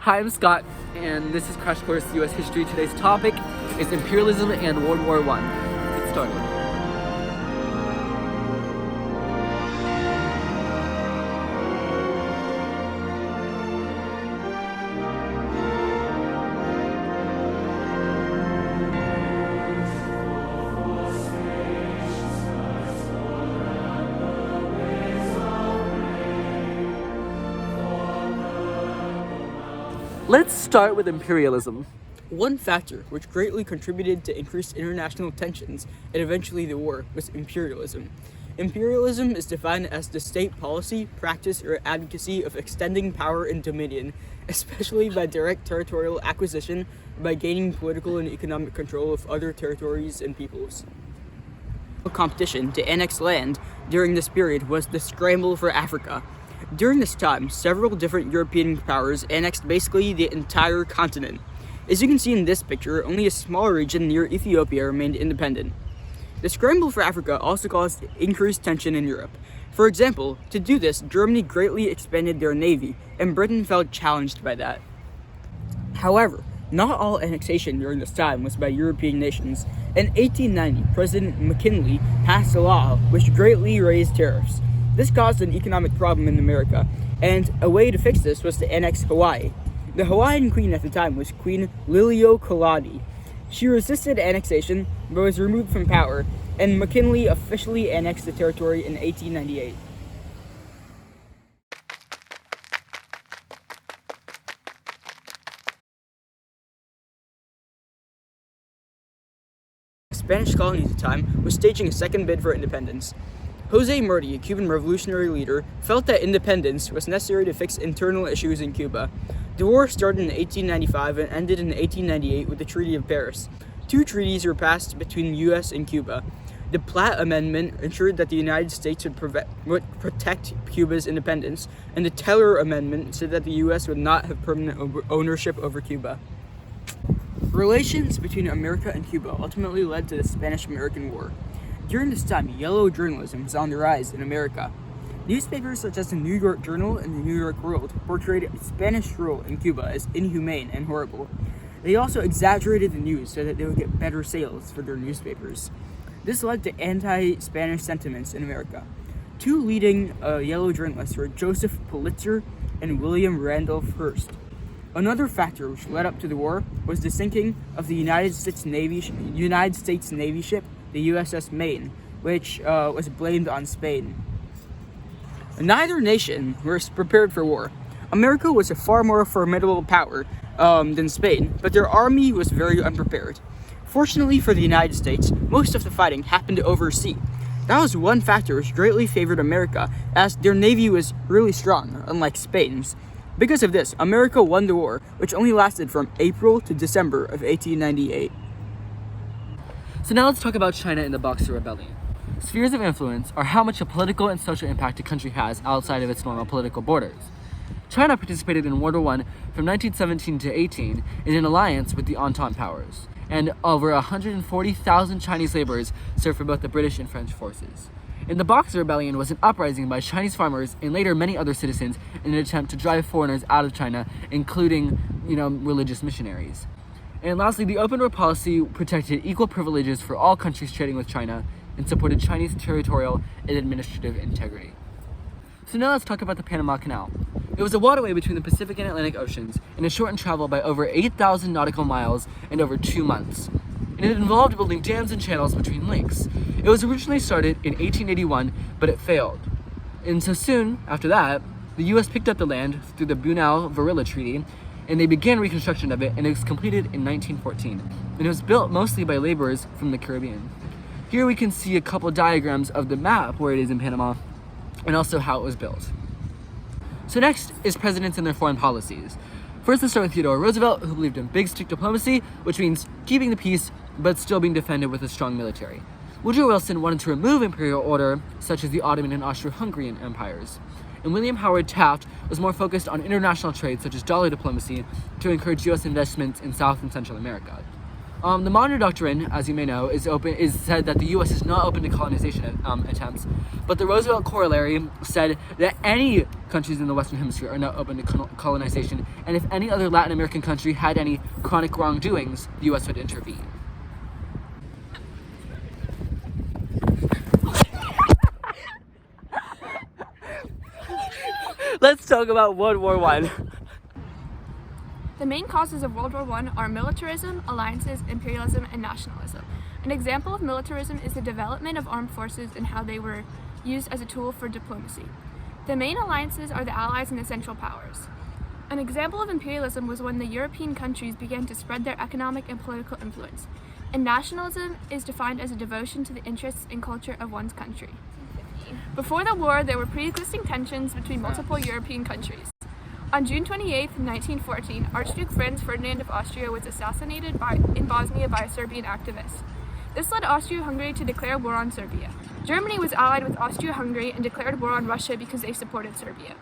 Hi, I'm Scott, and this is Crash Course U.S. History. Today's topic is imperialism and World War I. Let's get started. Let's start with imperialism. One factor which greatly contributed to increased international tensions and eventually the war was imperialism. Imperialism is defined as the state policy, practice, or advocacy of extending power and dominion, especially by direct territorial acquisition or by gaining political and economic control of other territories and peoples. Competition to annex land during this period was the scramble for Africa. During this time, several different European powers annexed basically the entire continent. As you can see in this picture, only a small region near Ethiopia remained independent. The scramble for Africa also caused increased tension in Europe. For example, to do this, Germany greatly expanded their navy, and Britain felt challenged by that. However, not all annexation during this time was by European nations. In 1890, President McKinley passed a law which greatly raised tariffs. This caused an economic problem in America, and a way to fix this was to annex Hawaii. The Hawaiian queen at the time was Queen Liliuokalani. She resisted annexation, but was removed from power, and McKinley officially annexed the territory in 1898. The Spanish colony at the time was staging a second bid for independence. Jose Marti, a Cuban revolutionary leader, felt that independence was necessary to fix internal issues in Cuba. The war started in 1895 and ended in 1898 with the Treaty of Paris. Two treaties were passed between the U.S. and Cuba. The Platt Amendment ensured that the United States would protect Cuba's independence, and the Teller Amendment said that the U.S. would not have permanent ownership over Cuba. Relations between America and Cuba ultimately led to the Spanish-American War. During this time, yellow journalism was on the rise in America. Newspapers such as the New York Journal and the New York World portrayed Spanish rule in Cuba as inhumane and horrible. They also exaggerated the news so that they would get better sales for their newspapers. This led to anti-Spanish sentiments in America. Two leading yellow journalists were Joseph Pulitzer and William Randolph Hearst. Another factor which led up to the war was the sinking of the United States Navy ship, the USS Maine, which was blamed on Spain. Neither nation was prepared for war. America was a far more formidable power than Spain, but their army was very unprepared. Fortunately for the United States, most of the fighting happened over sea. That was one factor which greatly favored America, as their navy was really strong, unlike Spain's. Because of this, America won the war, which only lasted from April to December of 1898. So now let's talk about China and the Boxer Rebellion. Spheres of influence are how much a political and social impact a country has outside of its normal political borders. China participated in World War I from 1917 to 18 in an alliance with the Entente powers, and over 140,000 Chinese laborers served for both the British and French forces. And the Boxer Rebellion was an uprising by Chinese farmers and later many other citizens in an attempt to drive foreigners out of China, including, religious missionaries. And lastly, the open door policy protected equal privileges for all countries trading with China and supported Chinese territorial and administrative integrity. So now let's talk about the Panama Canal. It was a waterway between the Pacific and Atlantic Oceans, and it shortened travel by over 8,000 nautical miles in over 2 months. And it involved building dams and channels between lakes. It was originally started in 1881, but it failed. And so soon after that, the U.S. picked up the land through the Bunau-Varilla Treaty, and they began reconstruction of it, and it was completed in 1914. And it was built mostly by laborers from the Caribbean. Here we can see a couple diagrams of the map where it is in Panama, and also how it was built. So next is presidents and their foreign policies. First, let's start with Theodore Roosevelt, who believed in big, strict diplomacy, which means keeping the peace, but still being defended with a strong military. Woodrow Wilson wanted to remove imperial order, such as the Ottoman and Austro-Hungarian empires. And William Howard Taft was more focused on international trade, such as dollar diplomacy, to encourage U.S. investments in South and Central America. The Monroe Doctrine, as you may know, is said that the U.S. is not open to colonization attempts, but the Roosevelt Corollary said that any countries in the Western Hemisphere are now open to colonization, and if any other Latin American country had any chronic wrongdoings, the U.S. would intervene. Let's talk about World War I. The main causes of World War I are militarism, alliances, imperialism, and nationalism. An example of militarism is the development of armed forces and how they were used as a tool for diplomacy. The main alliances are the Allies and the Central Powers. An example of imperialism was when the European countries began to spread their economic and political influence. And nationalism is defined as a devotion to the interests and culture of one's country. Before the war, there were pre-existing tensions between multiple European countries. On June 28, 1914, Archduke Franz Ferdinand of Austria was assassinated in Bosnia by a Serbian activist. This led Austria-Hungary to declare war on Serbia. Germany was allied with Austria-Hungary and declared war on Russia because they supported Serbia.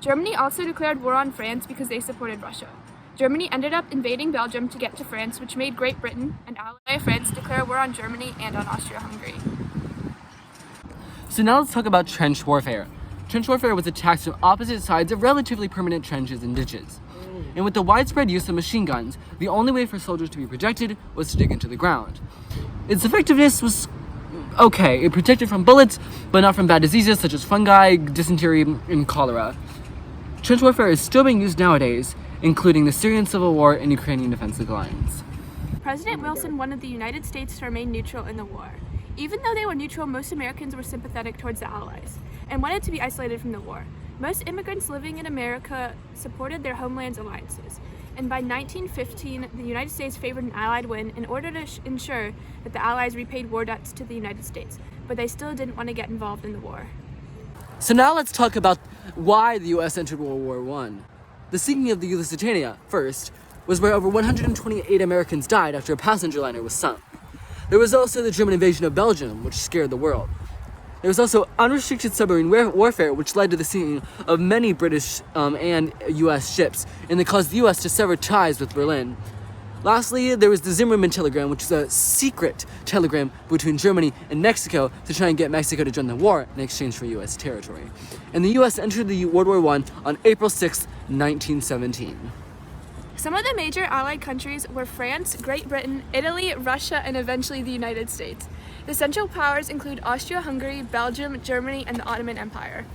Germany also declared war on France because they supported Russia. Germany ended up invading Belgium to get to France, which made Great Britain, an ally of France, declare war on Germany and on Austria-Hungary. So now let's talk about trench warfare. Trench warfare was attacks from opposite sides of relatively permanent trenches and ditches. And with the widespread use of machine guns, the only way for soldiers to be protected was to dig into the ground. Its effectiveness was okay. It protected from bullets, but not from bad diseases such as fungi, dysentery, and cholera. Trench warfare is still being used nowadays, including the Syrian civil war and Ukrainian defensive lines. President Wilson wanted the United States to remain neutral in the war. Even though they were neutral, most Americans were sympathetic towards the Allies and wanted to be isolated from the war. Most immigrants living in America supported their homeland's alliances. And by 1915, the United States favored an Allied win in order to ensure that the Allies repaid war debts to the United States, but they still didn't want to get involved in the war. So now let's talk about why the U.S. entered World War I. The sinking of the Lusitania, first, was where over 128 Americans died after a passenger liner was sunk. There was also the German invasion of Belgium, which scared the world. There was also unrestricted submarine warfare, which led to the sinking of many British and U.S. ships, and that caused the U.S. to sever ties with Berlin. Lastly, there was the Zimmermann telegram, which was a secret telegram between Germany and Mexico to try and get Mexico to join the war in exchange for U.S. territory. And the U.S. entered the World War I on April 6, 1917. Some of the major Allied countries were France, Great Britain, Italy, Russia, and eventually the United States. The Central Powers include Austria-Hungary, Belgium, Germany, and the Ottoman Empire.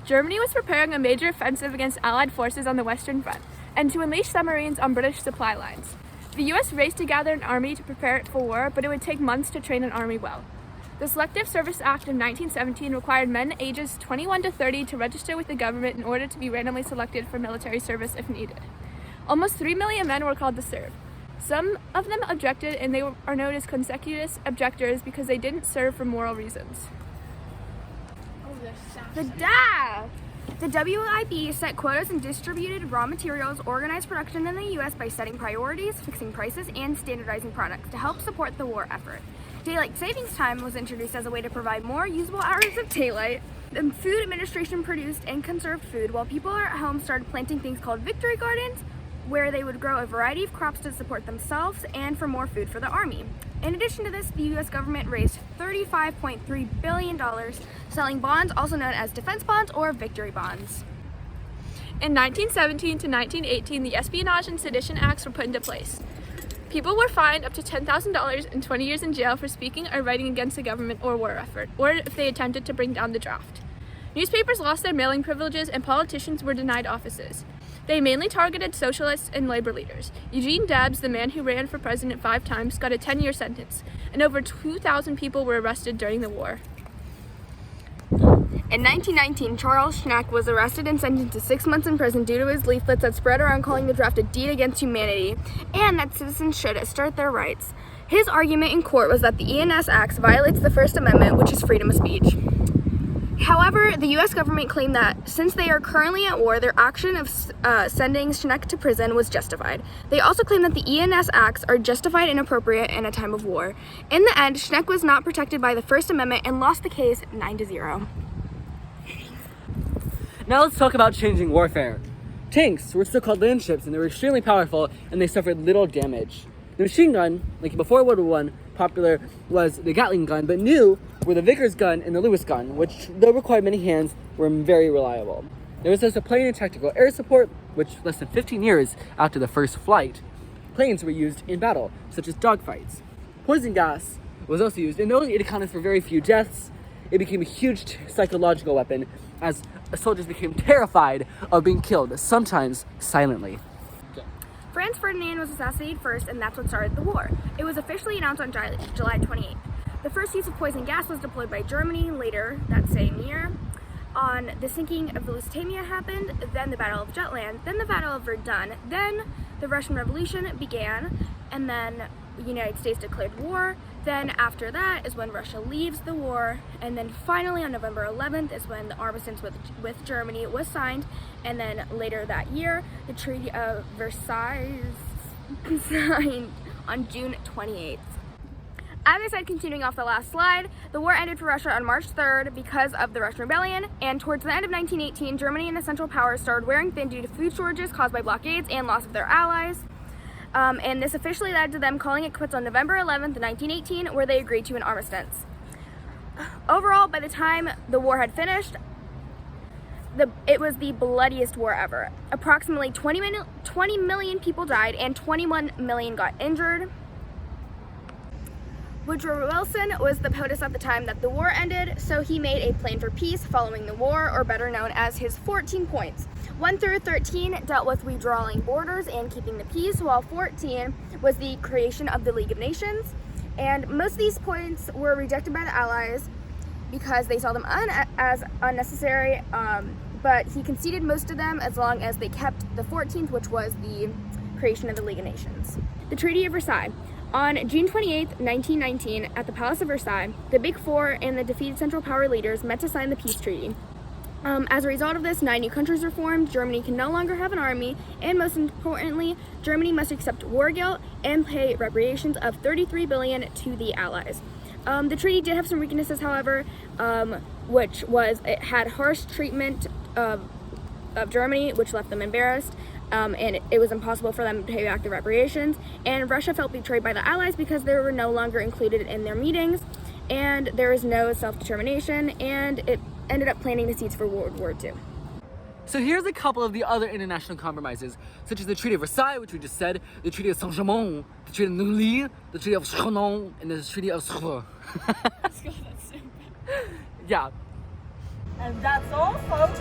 Germany was preparing a major offensive against Allied forces on the Western Front and to unleash submarines on British supply lines. The U.S. raced to gather an army to prepare it for war, but it would take months to train an army well. The Selective Service Act of 1917 required men ages 21 to 30 to register with the government in order to be randomly selected for military service if needed. Almost 3 million men were called to serve. Some of them objected, and they are known as consecutive objectors because they didn't serve for moral reasons. The WWI set quotas and distributed raw materials, organized production in the U.S. by setting priorities, fixing prices, and standardizing products to help support the war effort. Daylight savings time was introduced as a way to provide more usable hours of daylight. The Food Administration produced and conserved food, while people at home started planting things called victory gardens, where they would grow a variety of crops to support themselves and for more food for the army. In addition to this, the U.S. government raised $35.3 billion selling bonds, also known as defense bonds or victory bonds. In 1917 to 1918, the Espionage and Sedition Acts were put into place. People were fined up to $10,000 and 20 years in jail for speaking or writing against the government or war effort, or if they attempted to bring down the draft. Newspapers lost their mailing privileges and politicians were denied offices. They mainly targeted socialists and labor leaders. Eugene Debs, the man who ran for president 5 times, got a 10-year sentence, and over 2,000 people were arrested during the war. In 1919, Charles Schneck was arrested and sentenced to 6 months in prison due to his leaflets that spread around calling the draft a deed against humanity and that citizens should assert their rights. His argument in court was that the E&S Act violates the First Amendment, which is freedom of speech. However, the U.S. government claimed that since they are currently at war, their action of sending Schneck to prison was justified. They also claimed that the E&S Acts are justified and appropriate in a time of war. In the end, Schneck was not protected by the First Amendment and lost the case 9-0. Now let's talk about changing warfare. Tanks were still called land ships, and they were extremely powerful, and they suffered little damage. The machine gun, like before World War I, popular was the Gatling gun, but new were the Vickers gun and the Lewis gun, which, though required many hands, were very reliable. There was also plane and tactical air support, which less than 15 years after the first flight, planes were used in battle, such as dogfights. Poison gas was also used, and though it accounted for very few deaths, it became a huge psychological weapon as soldiers became terrified of being killed, sometimes silently. Franz Ferdinand was assassinated first, and that's what started the war. It was officially announced on July 28th. The first use of poison gas was deployed by Germany later that same year. On the sinking of the Lusitania happened, then the Battle of Jutland, then the Battle of Verdun, then the Russian Revolution began, and then the United States declared war. Then after that is when Russia leaves the war, and then finally on November 11th is when the armistice with Germany was signed, and then later that year, the Treaty of Versailles signed on June 28th. As I said, continuing off the last slide, the war ended for Russia on March 3rd because of the Russian Rebellion, and towards the end of 1918, Germany and the Central Powers started wearing thin due to food shortages caused by blockades and loss of their allies. And this officially led to them calling it quits on November 11th, 1918, where they agreed to an armistice. Overall, by the time the war had finished, it was the bloodiest war ever. Approximately 20 million people died and 21 million got injured. Woodrow Wilson was the POTUS at the time that the war ended, so he made a plan for peace following the war, or better known as his 14 points. 1 through 13 dealt with redrawing borders and keeping the peace, while 14 was the creation of the League of Nations. And most of these points were rejected by the Allies because they saw them as unnecessary, but he conceded most of them as long as they kept the 14th, which was the creation of the League of Nations. The Treaty of Versailles. On June 28, 1919, at the Palace of Versailles, the Big Four and the defeated Central Power leaders met to sign the peace treaty. As a result of this, 9 new countries were formed, Germany can no longer have an army, and most importantly, Germany must accept war guilt and pay reparations of $33 billion to the Allies. The treaty did have some weaknesses, however, which was it had harsh treatment of Germany, which left them embarrassed. And it was impossible for them to pay back the reparations, and Russia felt betrayed by the Allies because they were no longer included in their meetings, and there was no self-determination, and it ended up planting the seeds for World War II. So here's a couple of the other international compromises, such as the Treaty of Versailles, which we just said, the Treaty of Saint-Germain, the Treaty of Neuilly, the Treaty of Chinon, and the Treaty of Sèvres. That's stupid. Yeah. And that's all, folks.